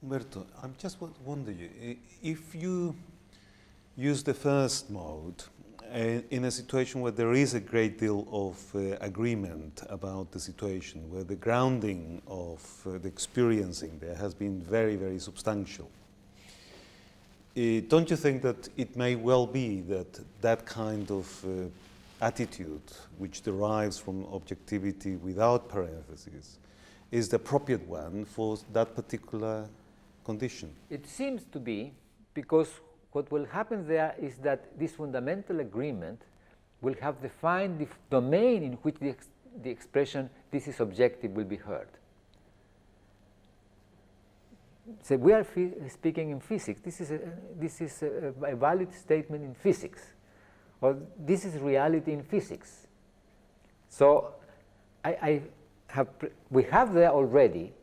Humberto, I'm just wondering, if you use the first mode in a situation where there is a great deal of agreement about the situation, where the grounding of the experiencing there has been very, very substantial, don't you think that it may well be that that kind of attitude, which derives from objectivity without parentheses, is the appropriate one for that particular condition? It seems to be, because what will happen there is that this fundamental agreement will have defined the domain in which the expression "this is objective" will be heard. So we are speaking in physics. This is a valid statement in physics, or this is reality in physics. So we have there already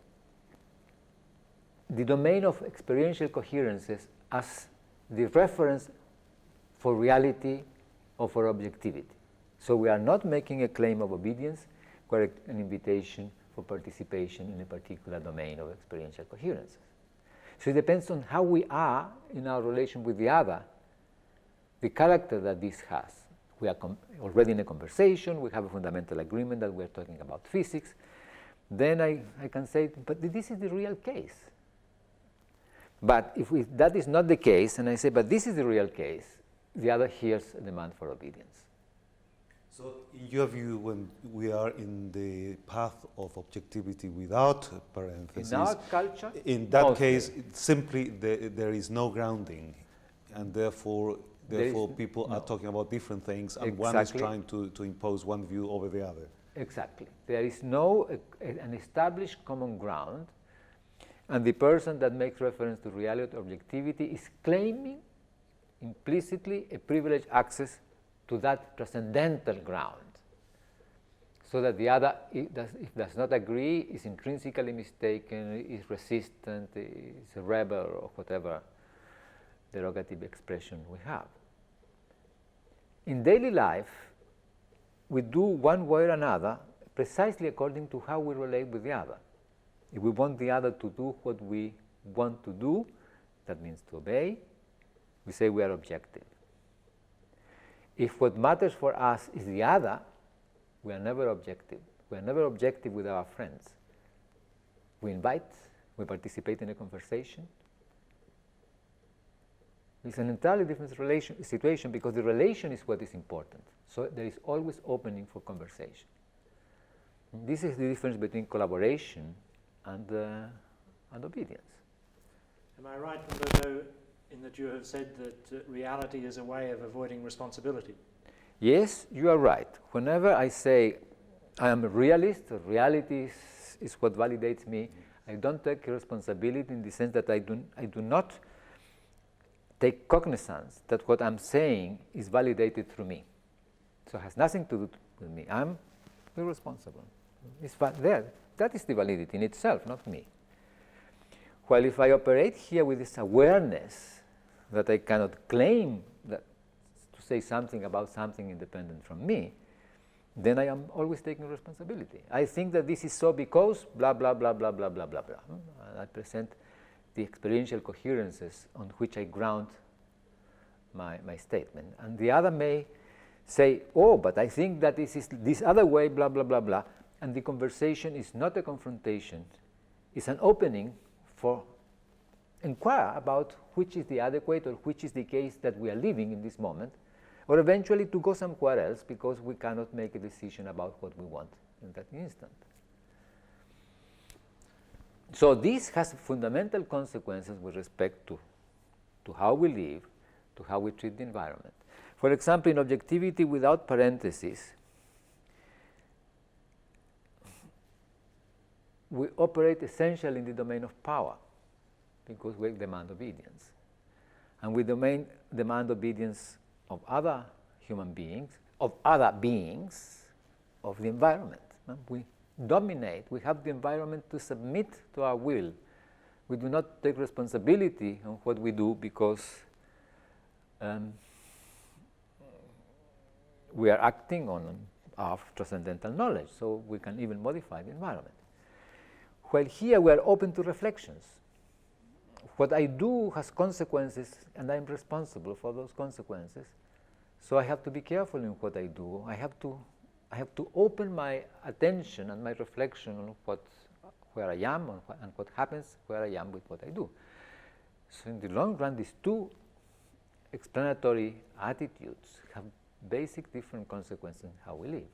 the domain of experiential coherences as the reference for reality or for objectivity. So we are not making a claim of obedience, but an invitation for participation in a particular domain of experiential coherences. So it depends on how we are in our relation with the other, the character that this has. We are already in a conversation, we have a fundamental agreement that we are talking about physics. Then I can say, but this is the real case. But if that is not the case, and I say, but this is the real case, the other hears a demand for obedience. So in your view, when we are in the path of objectivity without parentheses, in our culture, in that case, simply there is no grounding, and therefore people are talking about different things, and one is trying to impose one view over the other. Exactly. There is no an established common ground, and the person that makes reference to reality or objectivity is claiming implicitly a privileged access to that transcendental ground, so that the other, if does not agree, is intrinsically mistaken, is resistant, is a rebel, or whatever derogative expression we have. In daily life, we do one way or another precisely according to how we relate with the other. If we want the other to do what we want to do, that means to obey, we say we are objective. If what matters for us is the other, we are never objective. We are never objective with our friends. We invite, we participate in a conversation. It's an entirely different situation, because the relation is what is important. So there is always opening for conversation. This is the difference between collaboration and obedience. Am I right, Humberto, in that you have said that reality is a way of avoiding responsibility? Yes, you are right. Whenever I say I am a realist, or reality is what validates me, I don't take responsibility in the sense that I do not take cognizance that what I'm saying is validated through me. So it has nothing to do with me. I'm irresponsible. It's there. That is the validity in itself, not me. While if I operate here with this awareness that I cannot claim that to say something about something independent from me, then I am always taking responsibility. I think that this is so because blah, blah, blah, blah, blah, blah, blah, blah. I present the experiential coherences on which I ground my statement. And the other may say, oh, but I think that this is this other way, blah, blah, blah, blah. And the conversation is not a confrontation. It's an opening for inquire about which is the adequate or which is the case that we are living in this moment, or eventually to go somewhere else because we cannot make a decision about what we want in that instant. So this has fundamental consequences with respect to how we live, to how we treat the environment. For example, in objectivity without parentheses, we operate essentially in the domain of power because we demand obedience. And we demand obedience of other human beings, of other beings, of the environment. We dominate, we have the environment to submit to our will. We do not take responsibility on what we do because we are acting on our transcendental knowledge, so we can even modify the environment. While here we are open to reflections. what I do has consequences, and I'm responsible for those consequences. So I have to be careful in what I do. I have to open my attention and my reflection on where I am and what happens where I am with what I do. So in the long run, these two explanatory attitudes have basic different consequences in how we live.